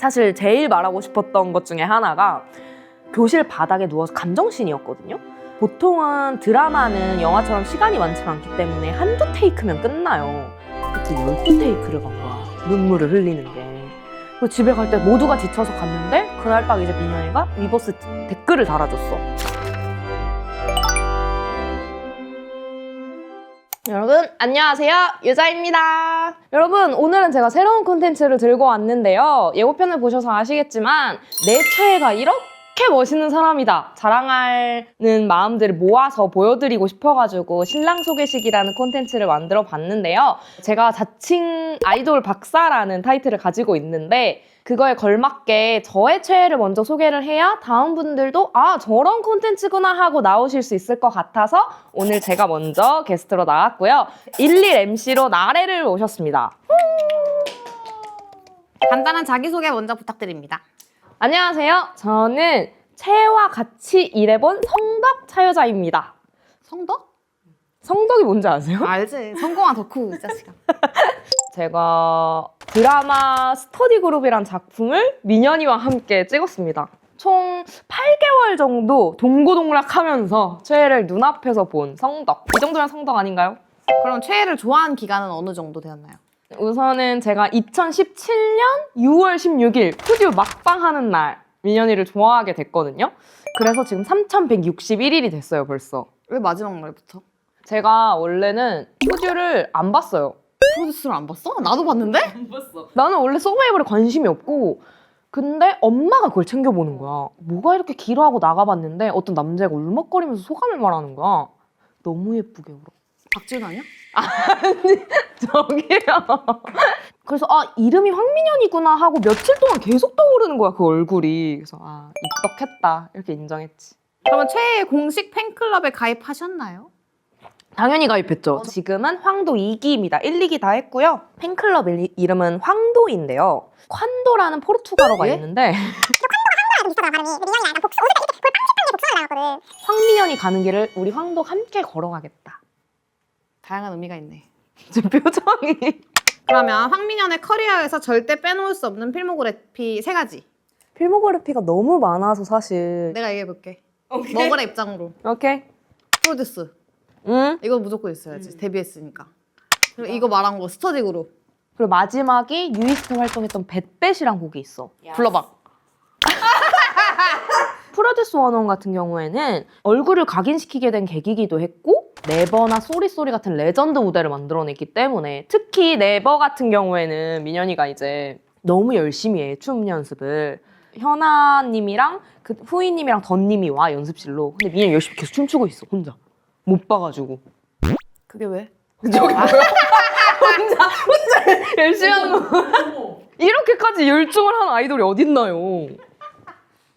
사실 제일 말하고 싶었던 것 중에 하나가 교실 바닥에 누워서 감정씬이었거든요. 보통은 드라마는 영화처럼 시간이 많지 않기 때문에 한두 테이크면 끝나요. 그때 12테이크를 간 거야. 눈물을 흘리는 게. 그리고 집에 갈 때 모두가 지쳐서 갔는데 그날 딱 이제 민현이가 위버스 댓글을 달아줬어. 여러분 안녕하세요, 유자입니다. 여러분 오늘은 제가 새로운 콘텐츠를 들고 왔는데요. 예고편을 보셔서 아시겠지만 내 최애가 이렇게 멋있는 사람이다 자랑하는 마음들을 모아서 보여드리고 싶어가지고 신랑 소개식이라는 콘텐츠를 만들어 봤는데요. 제가 자칭 아이돌 박사라는 타이틀을 가지고 있는데 그거에 걸맞게 저의 최애를 먼저 소개를 해야 다음 분들도 아 저런 콘텐츠구나 하고 나오실 수 있을 것 같아서 오늘 제가 먼저 게스트로 나왔고요. 11 MC로 나래를 모셨습니다. 간단한 자기소개 먼저 부탁드립니다. 안녕하세요. 저는 최애와 같이 일해본 성덕 차여자입니다. 성덕? 성덕이 뭔지 아세요? 알지. 성공한 덕후 이 자식아. 제가 드라마 스터디 그룹이란 작품을 민현이와 함께 찍었습니다. 총 8개월 정도 동고동락하면서 최애를 눈앞에서 본 성덕. 이 정도면 성덕 아닌가요? 그럼 최애를 좋아한 기간은 어느 정도 되었나요? 우선은 제가 2017년 6월 16일 푸듀 막방하는 날 민현이를 좋아하게 됐거든요. 그래서 지금 3161일이 됐어요, 벌써. 왜 마지막 날부터? 제가 원래는 푸듀를 안 봤어요. 프로듀스를 안 봤어? 나도 봤는데? 안 봤어. 나는 원래 서브웨이블에 관심이 없고 근데 엄마가 그걸 챙겨보는 거야. 뭐가 이렇게 길어 하고 나가봤는데 어떤 남자애가 울먹거리면서 소감을 말하는 거야. 너무 예쁘게 울어. 박지훈 아니야? 저기요. 그래서 아 이름이 황민현이구나 하고 며칠 동안 계속 떠오르는 거야 그 얼굴이. 그래서 아 입덕했다 이렇게 인정했지. 그러면 최애 공식 팬클럽에 가입하셨나요? 당연히 가입했죠. 지금은 황도 2기입니다. 1, 2기 다 했고요. 팬클럽 이름은 황도인데요. 콴도라는 포르투갈어가 예? 있는데 황민현이 가는 길을 우리 황도 함께 걸어가겠다. 다양한 의미가 있네. 저 표정이. 그러면 황민현의 커리어에서 절대 빼놓을 수 없는 필모그래피 3가지. 필모그래피가 너무 많아서 사실. 내가 얘기해볼게. 먹으라 입장으로. 오케이. 프로듀스. 응. 이거 무조건 있어야지. 데뷔했으니까. 그리고 이거 말한 거 스터디 그룹. 그리고 마지막이 유이스트 활동했던 뱃뱃이란 곡이 있어. 불러봐. 프로듀스 101 같은 경우에는 얼굴을 각인시키게 된 계기이기도 했고 네버나 쏘리쏘리 같은 레전드 무대를 만들어냈기 때문에 특히 네버 같은 경우에는 민현이가 이제 너무 열심히 해 춤 연습을. 현아님이랑 그 후이님이랑 던님이 와 연습실로. 근데 민현이 열심히 계속 춤추고 있어 혼자. 못 봐가지고. 그게 왜? 저기 뭐야? 혼자 열심히 하는 거. 이렇게까지 열중을 하는 아이돌이 어딨나요?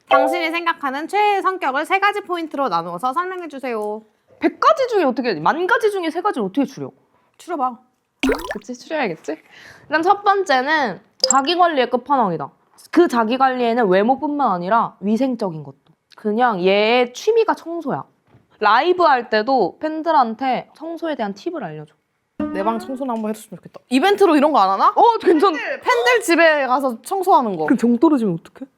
당신이 생각하는 최애의 성격을 3가지 포인트로 나누어서 설명해주세요. 100가지 중에 어떻게 10,000가지 중에 3가지를 어떻게 추려? 추려봐. 그치 추려야겠지? 일단 첫 번째는 자기관리의 끝판왕이다. 그 자기관리에는 외모뿐만 아니라 위생적인 것도. 그냥 얘의 취미가 청소야. 라이브 할 때도 팬들한테 청소에 대한 팁을 알려줘. 내 방 청소나 한번 해줬으면 좋겠다. 이벤트로 이런 거 안 하나? 괜찮. 팬들 집에 가서 청소하는 거. 그럼 정 떨어지면 어떡해?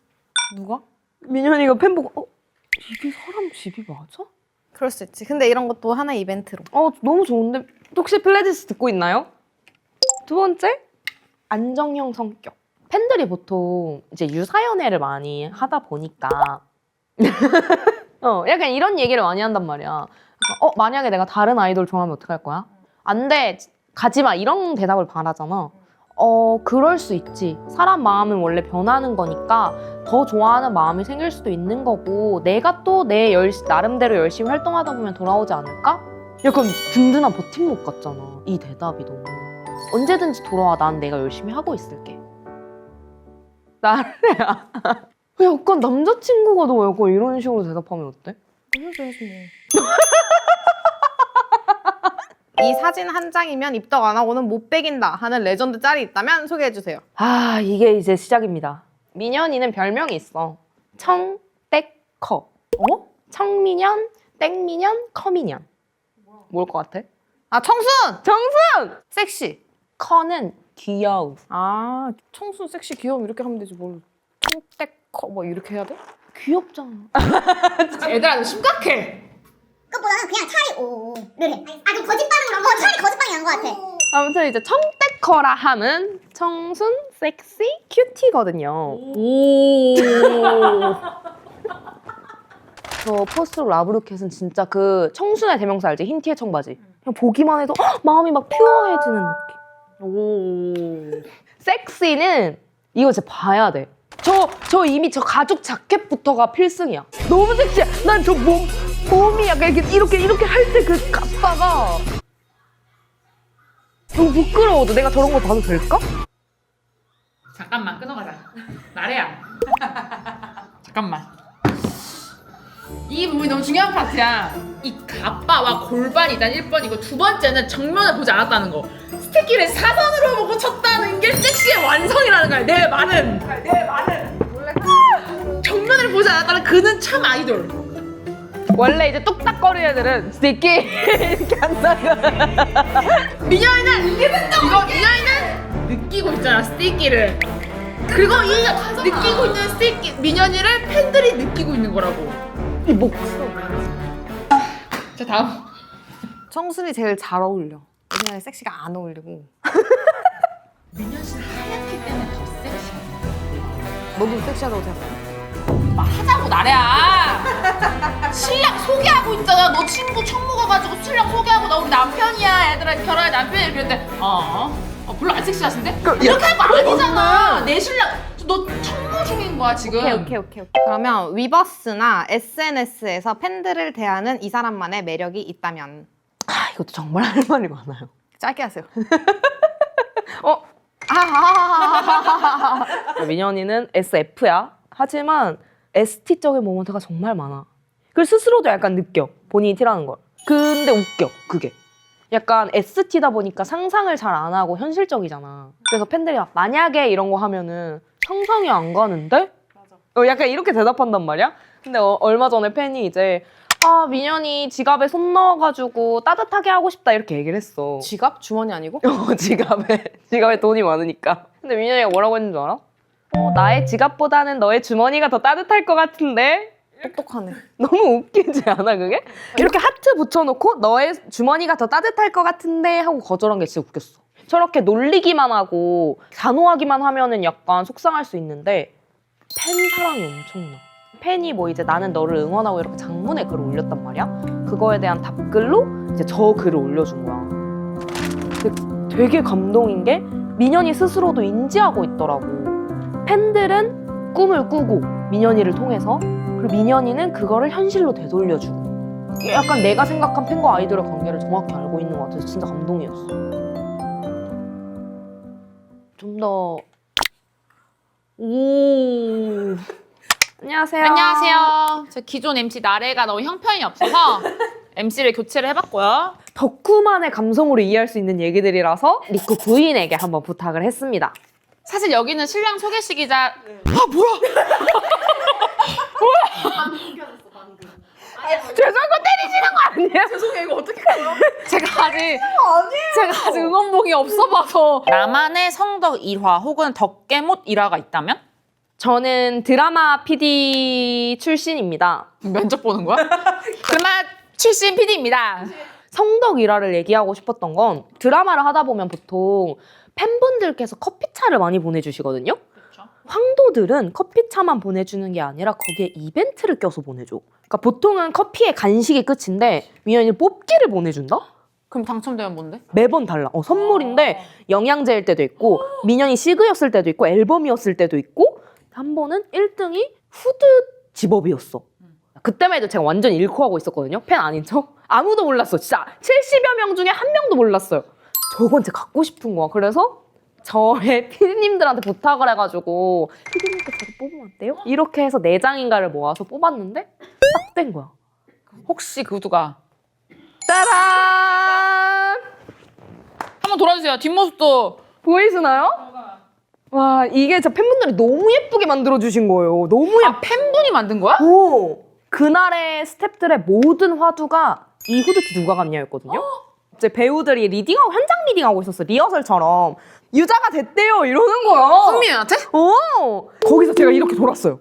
누가? 민현이가 팬 보고 이게 사람 집이 맞아? 그럴 수 있지. 근데 이런 것도 하나의 이벤트로. 너무 좋은데? 혹시 플레디스 듣고 있나요? 두 번째, 안정형 성격. 팬들이 보통 이제 유사연애를 많이 하다 보니까 약간 이런 얘기를 많이 한단 말이야. 만약에 내가 다른 아이돌 좋아하면 어떡할 거야? 안 돼, 가지마 이런 대답을 바라잖아. 그럴 수 있지. 사람 마음은 원래 변하는 거니까 더 좋아하는 마음이 생길 수도 있는 거고 내가 또 내 나름대로 열심히 활동하다 보면 돌아오지 않을까? 약간 든든한 버팀목 같잖아. 이 대답이 너무. 언제든지 돌아와. 난 내가 열심히 하고 있을게. 나래야. 약간 남자친구가 너 약간 이런 식으로 대답하면 어때? 보여줘야지 뭐. 이 사진 한 장이면 입덕 안 하고는 못 빼긴다 하는 레전드 짤이 있다면 소개해주세요. 이게 이제 시작입니다. 민현이는 별명이 있어. 청땡커. 청민현, 땡민현, 커민현. 뭘 것 같아? 청순! 정순! 섹시. 커는 귀여우. 청순, 섹시, 귀여움 이렇게 하면 되지 뭘. 홈데커 뭐 이렇게 해야 돼? 귀엽잖아. 얘들아 너 심각해. 그것보다는 그냥 차라리 오를 해. 아, 좀 거짓말은 차라리 거짓말이 나은 것 같아. 아무튼 이제 청데커라 함은 청순, 섹시, 큐티거든요. 오. 저 퍼스트 라브로켓은 진짜 그 청순의 대명사 알지? 흰 티에 청바지. 그냥 보기만 해도 헉, 마음이 막 퓨어해지는 느낌. 오. 섹시는 이거 진짜 봐야 돼. 저 이미 저 가죽 자켓부터가 필승이야. 너무 섹시해. 난 저 몸이 약간 이렇게 할 때 그 가빠가 너무 부끄러워도 내가 저런 거 봐도 될까? 잠깐만 끊어가자. 나래야. 잠깐만. 이 부분이 너무 중요한 파트야. 이 가빠와 골반이 일단 1번이고 두 번째는 정면을 보지 않았다는 거. 스티키를 사선으로 보고 쳤다는 게 섹시의 완성이라는 거야. 내 말은. 정면을 보지 않았다는 그는 참 아이돌. 원래 이제 뚝딱거리는 애들은 스티키 이렇게 한다고. 민현이는 민현이는 느끼고 있잖아 스티키를. 그리고 이 느끼고 있는 스티키 민현이를 팬들이 느끼고 있는 거라고. 이 목소리. 자 다음. 청순이 제일 잘 어울려. 왜냐면 섹시가 안 어울리고. 민현 씨는 하얗기 때문에 더 섹시해. 너도 섹시하다고 생각해? 말하자고 나래야. 신랑 소개하고 있잖아. 너 친구 청 먹어가지고 신랑 소개하고 나 우리 남편이야. 얘들아 결혼할 남편이야. 이랬는데 별로 안 섹시하신데? 이렇게 할 거 아니잖아. 내 신랑 너 청모 중인 거야 지금. 오케이. 그러면 위버스나 SNS에서 팬들을 대하는 이 사람만의 매력이 있다면 이것도 정말 할 말이 많아요. 짧게 하세요. 민현이는 SF야. 하지만 ST적인 모먼트가 정말 많아. 그걸 스스로도 약간 느껴. 본인이 T라는 걸. 근데 웃겨, 그게. 약간 ST다 보니까 상상을 잘 안 하고 현실적이잖아. 그래서 팬들이 막 만약에 이런 거 하면은 상상이 안 가는데? 맞아. 약간 이렇게 대답한단 말이야? 근데 얼마 전에 팬이 이제 민현이 지갑에 손 넣어가지고 따뜻하게 하고 싶다 이렇게 얘기를 했어. 지갑? 주머니 아니고? 지갑에 돈이 많으니까. 근데 민현이가 뭐라고 했는 줄 알아? 나의 지갑보다는 너의 주머니가 더 따뜻할 것 같은데? 똑똑하네. 너무 웃기지 않아 그게? 이렇게 하트 붙여놓고 너의 주머니가 더 따뜻할 것 같은데 하고 거절한 게 진짜 웃겼어. 저렇게 놀리기만 하고 단호하기만 하면은 약간 속상할 수 있는데 팬 사랑이 엄청나. 팬이 뭐 이제 나는 너를 응원하고 이렇게 장문의 글을 올렸단 말이야. 그거에 대한 답글로 이제 저 글을 올려준 거야. 근데 되게 감동인 게 민현이 스스로도 인지하고 있더라고. 팬들은 꿈을 꾸고 민현이를 통해서, 그리고 민현이는 그거를 현실로 되돌려주고. 이게 약간 내가 생각한 팬과 아이돌의 관계를 정확히 알고 있는 것 같아서 진짜 감동이었어. 좀 더 오. 안녕하세요. 안녕하세요. 저 기존 MC 나래가 너무 형편이 없어서 MC를 교체를 해봤고요. 덕후만의 감성으로 이해할 수 있는 얘기들이라서 리코 부인에게 한번 부탁을 했습니다. 사실 여기는 신랑 소개식이자 죄송한 거 때리시는 거 아니에요? 죄송해요. 이거 어떻게 해요? 제가 아직 응원봉이 없어봐서. 나만의 성덕 1화 혹은 덕계못 1화가 있다면? 저는 드라마 PD 출신입니다. 면접 보는 거야? 드라마 출신 PD입니다. 성덕 일화를 얘기하고 싶었던 건 드라마를 하다 보면 보통 팬분들께서 커피차를 많이 보내주시거든요. 황도들은 커피차만 보내주는 게 아니라 거기에 이벤트를 껴서 보내줘. 그러니까 보통은 커피에 간식이 끝인데 민현이는 뽑기를 보내준다? 그럼 당첨되면 뭔데? 매번 달라. 선물인데 영양제일 때도 있고 민현이 시그였을 때도 있고 앨범이었을 때도 있고 한 번은 1등이 후드 집업이었어. 그때만 해도 제가 완전 잃고 하고 있었거든요. 팬 아닌 척. 아무도 몰랐어. 진짜 70여 명 중에 한 명도 몰랐어요. 저건 진짜 갖고 싶은 거야. 그래서 저의 피디님들한테 부탁을 해가지고 피디님께 저도 뽑으면 안 돼요? 이렇게 해서 4장인가를 모아서 뽑았는데 딱 된 거야. 혹시 그 구두가 짜란! 한번 돌아주세요. 뒷모습도. 보이시나요? 와, 이게 저 팬분들이 너무 예쁘게 만들어주신 거예요. 너무 예뻐. 팬분이 만든 거야? 오! 그날의 스태프들의 모든 화두가 이 후드티 누가 갔냐였거든요. 이제 배우들이 리딩하고 현장 팬미팅 하고 있었어. 리허설처럼. 유자가 됐대요 이러는 거야. 흥민이한테? 거기서 제가 이렇게 돌았어요.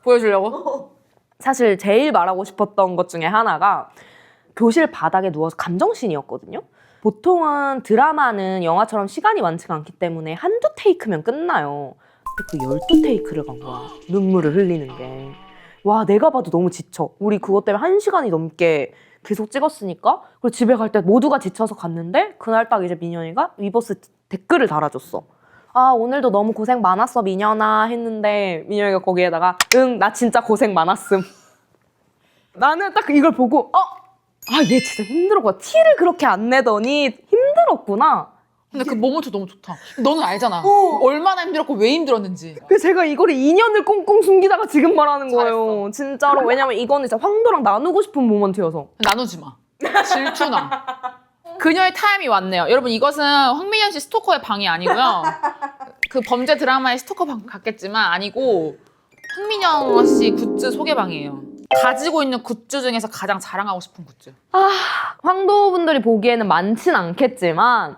보여주려고? 사실 제일 말하고 싶었던 것 중에 하나가 교실 바닥에 누워서 감정씬이었거든요. 보통은 드라마는 영화처럼 시간이 많지가 않기 때문에 한두 테이크면 끝나요. 근데 그 12테이크를 간 거야. 눈물을 흘리는 게. 와, 내가 봐도 너무 지쳐. 우리 그것 때문에 1시간이 넘게 계속 찍었으니까. 그리고 집에 갈 때 모두가 지쳐서 갔는데 그날 딱 이제 민현이가 위버스 댓글을 달아줬어. 아, 오늘도 너무 고생 많았어, 민현아 했는데 민현이가 거기에다가 응, 나 진짜 고생 많았음. 나는 딱 이걸 보고 얘 진짜 힘들었구나. 티를 그렇게 안 내더니 힘들었구나. 근데 그 모먼트 너무 좋다. 너는 알잖아. 얼마나 힘들었고 왜 힘들었는지. 그래서 제가 이거를 2년을 꽁꽁 숨기다가 지금 말하는 거예요. 진짜로. 왜냐면 이거는 진짜 황도랑 나누고 싶은 모먼트여서. 나누지 마. 질투나. 그녀의 타임이 왔네요. 여러분 이것은 황민현 씨 스토커의 방이 아니고요. 그 범죄 드라마의 스토커 방 같겠지만 아니고 황민현 씨 굿즈 소개방이에요. 가지고 있는 굿즈 중에서 가장 자랑하고 싶은 굿즈. 황도분들이 보기에는 많진 않겠지만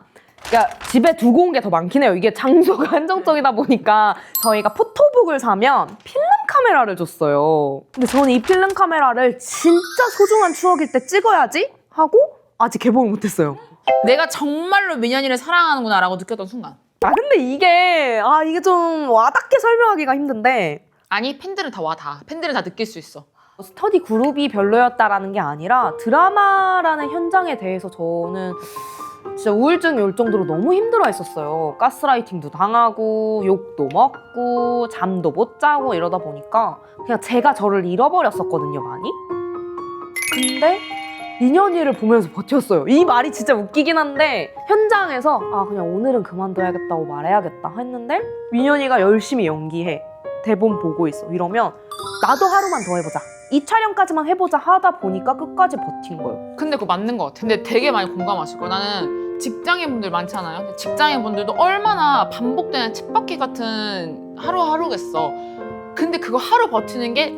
그러니까 집에 두고 온 게 더 많긴 해요. 이게 장소가 한정적이다 보니까 저희가 포토북을 사면 필름 카메라를 줬어요. 근데 저는 이 필름 카메라를 진짜 소중한 추억일 때 찍어야지 하고 아직 개봉을 못했어요. 내가 정말로 민현이를 사랑하는구나라고 느꼈던 순간. 근데 이게 좀 와닿게 설명하기가 힘든데 아니 팬들은 다 와 다. 팬들은 다 느낄 수 있어. 스터디 그룹이 별로였다라는 게 아니라 드라마라는 현장에 대해서 저는 진짜 우울증이 올 정도로 너무 힘들어했었어요. 가스라이팅도 당하고 욕도 먹고 잠도 못 자고 이러다 보니까 그냥 제가 저를 잃어버렸었거든요, 많이. 근데 민현이를 보면서 버텼어요. 이 말이 진짜 웃기긴 한데 현장에서 그냥 오늘은 그만둬야겠다고 말해야겠다 했는데 민현이가 열심히 연기해. 대본 보고 있어. 이러면 나도 하루만 더 해보자. 이 촬영까지만 해보자 하다 보니까 끝까지 버틴 거예요. 근데 그거 맞는 것 같아. 근데 되게 많이 공감하실 거예요. 나는 직장인분들 많잖아요. 근데 직장인분들도 얼마나 반복되는 쳇바퀴 같은 하루하루겠어. 근데 그거 하루 버티는 게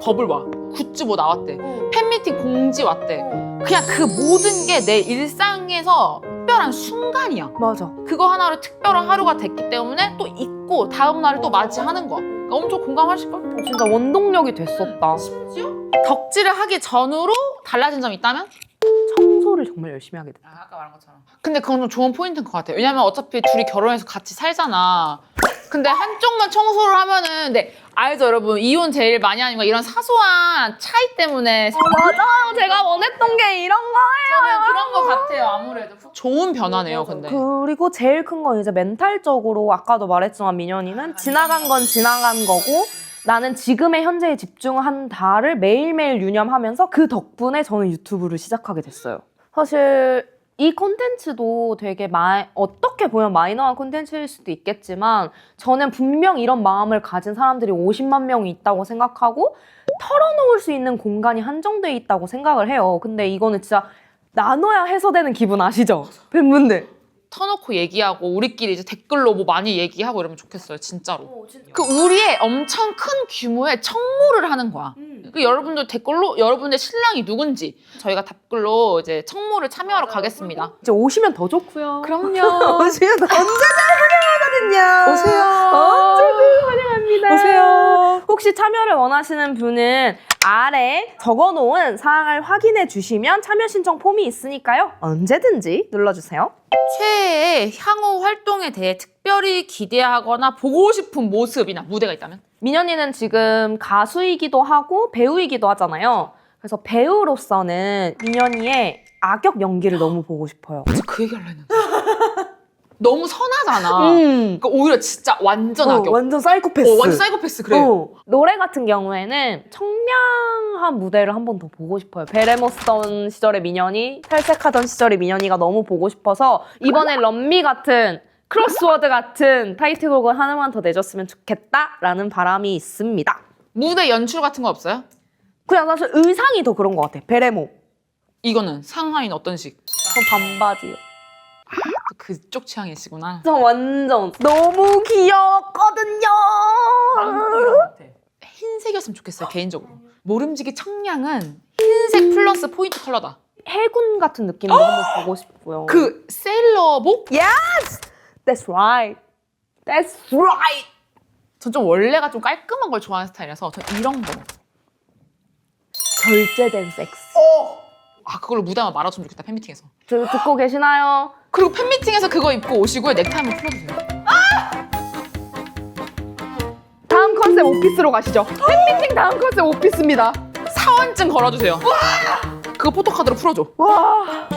버블 와. 굿즈 뭐 나왔대. 팬미팅 공지 왔대. 그냥 그 모든 게 내 일상에서 특별한 순간이야. 맞아. 그거 하나로 특별한 하루가 됐기 때문에 또 잊고 다음 날을 또 맞이하는 거야. 그러니까 엄청 공감하실걸? 진짜 원동력이 됐었다. 심지어 덕질을 하기 전으로 달라진 점이 있다면? 청소를 정말 열심히 하게 됐다. 아까 말한 것처럼. 근데 그건 좀 좋은 포인트인 것 같아요. 왜냐면 어차피 둘이 결혼해서 같이 살잖아. 근데 한쪽만 청소를 하면은, 근데 알죠 여러분, 이혼 제일 많이 하는 거 이런 사소한 차이 때문에. 맞아요. 제가 원했던 게 이런 거예요. 저는 그런 거 같아요. 아무래도 좋은 변화네요. 근데 그리고 제일 큰 건 이제 멘탈적으로 아까도 말했지만 민현이는 지나간 건 지나간 거고 나는 지금의 현재에 집중한다를 매일매일 유념하면서 그 덕분에 저는 유튜브를 시작하게 됐어요. 사실 이 콘텐츠도 되게 어떻게 보면 마이너한 콘텐츠일 수도 있겠지만 저는 분명 이런 마음을 가진 사람들이 50만 명이 있다고 생각하고 털어놓을 수 있는 공간이 한정돼 있다고 생각을 해요. 근데 이거는 진짜 나눠야 해소되는 기분 아시죠? 팬분들. 터놓고 얘기하고 우리끼리 이제 댓글로 뭐 많이 얘기하고 이러면 좋겠어요. 진짜로. 그 우리의 엄청 큰 규모의 청모를 하는 거야. 그 여러분들 댓글로 여러분들 신랑이 누군지 저희가 댓글로 이제 청모를 참여하러 가겠습니다. 이제 오시면 더 좋고요. 그럼요. 오시면 언제든 환영하거든요. 오세요. 언제든 환영합니다. 오세요. 혹시 참여를 원하시는 분은 아래 적어놓은 사항을 확인해 주시면 참여 신청 폼이 있으니까요. 언제든지 눌러주세요. 최애의 향후 활동에 대해 특별히 기대하거나 보고 싶은 모습이나 무대가 있다면? 민현이는 지금 가수이기도 하고 배우이기도 하잖아요. 그래서 배우로서는 민현이의 악역 연기를 너무 보고 싶어요. 진짜 그 얘기 하려고 했는데. 너무 선하잖아. 그러니까 오히려 진짜 완전 악역. 완전 사이코패스. 완전 사이코패스 그래. 노래 같은 경우에는 청량한 무대를 한 번 더 보고 싶어요. 베레모 쓰던 시절의 민현이, 탈색하던 시절의 민현이가 너무 보고 싶어서 이번에 럼미 같은 크로스워드 같은 타이틀곡을 하나만 더 내줬으면 좋겠다라는 바람이 있습니다. 무대 연출 같은 거 없어요? 그냥 사실 의상이 더 그런 것 같아. 베레모. 이거는 상하이는 어떤 식? 저 반바지요. 또 그쪽 취향이시구나. 저 완전 너무 귀여웠거든요. 흰색이었으면 좋겠어요 개인적으로. 모름지기 청량은 흰색 플러스 포인트 컬러다. 해군 같은 느낌도 한번 보고 싶고요. 그 세일러복? That's right. That's right. 전 좀 원래가 좀 깔끔한 걸 좋아하는 스타일이라서 전 이런 거. 절제된 섹스. 아 그걸로 무대 한번 말아주면 좋겠다 팬미팅에서. 듣고 계시나요? 그리고 팬미팅에서 그거 입고 오시고요. 넥타이 한번 풀어주세요. 다음 컨셉 오피스로 가시죠. 팬미팅 다음 컨셉 오피스입니다. 사원증 걸어주세요. 그거 포토카드로 풀어줘. 와.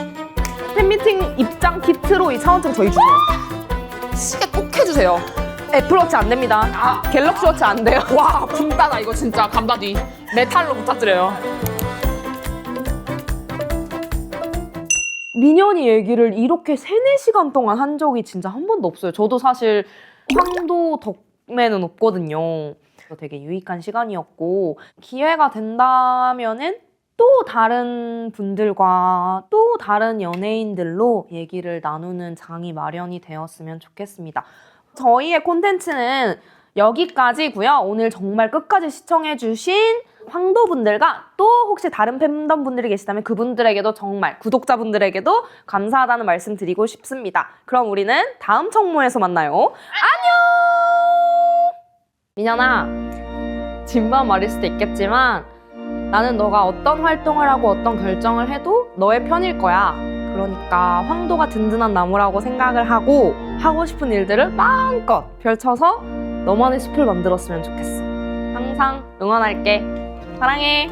팬미팅 입장 키트로 이 사원증 저희 주세요. 시계 꼭 해주세요. 애플워치 안 됩니다. 갤럭시 워치 안 돼요. 와 붕따다 이거 진짜 감다디. 메탈로 부탁드려요. 민현이 얘기를 이렇게 3-4시간 동안 한 적이 진짜 한 번도 없어요. 저도 사실 황도 덕매는 없거든요. 되게 유익한 시간이었고 기회가 된다면은 또 다른 분들과 또 다른 연예인들로 얘기를 나누는 장이 마련이 되었으면 좋겠습니다. 저희의 콘텐츠는 여기까지고요. 오늘 정말 끝까지 시청해주신 황도분들과 또 혹시 다른 팬덤분들이 계시다면 그분들에게도 정말 구독자분들에게도 감사하다는 말씀 드리고 싶습니다. 그럼 우리는 다음 청모에서 만나요. 안녕! 민현아, 진부한 말일 수도 있겠지만 나는 너가 어떤 활동을 하고 어떤 결정을 해도 너의 편일 거야. 그러니까 황도가 든든한 나무라고 생각을 하고 하고 싶은 일들을 마음껏 펼쳐서 너만의 숲을 만들었으면 좋겠어. 항상 응원할게. 사랑해.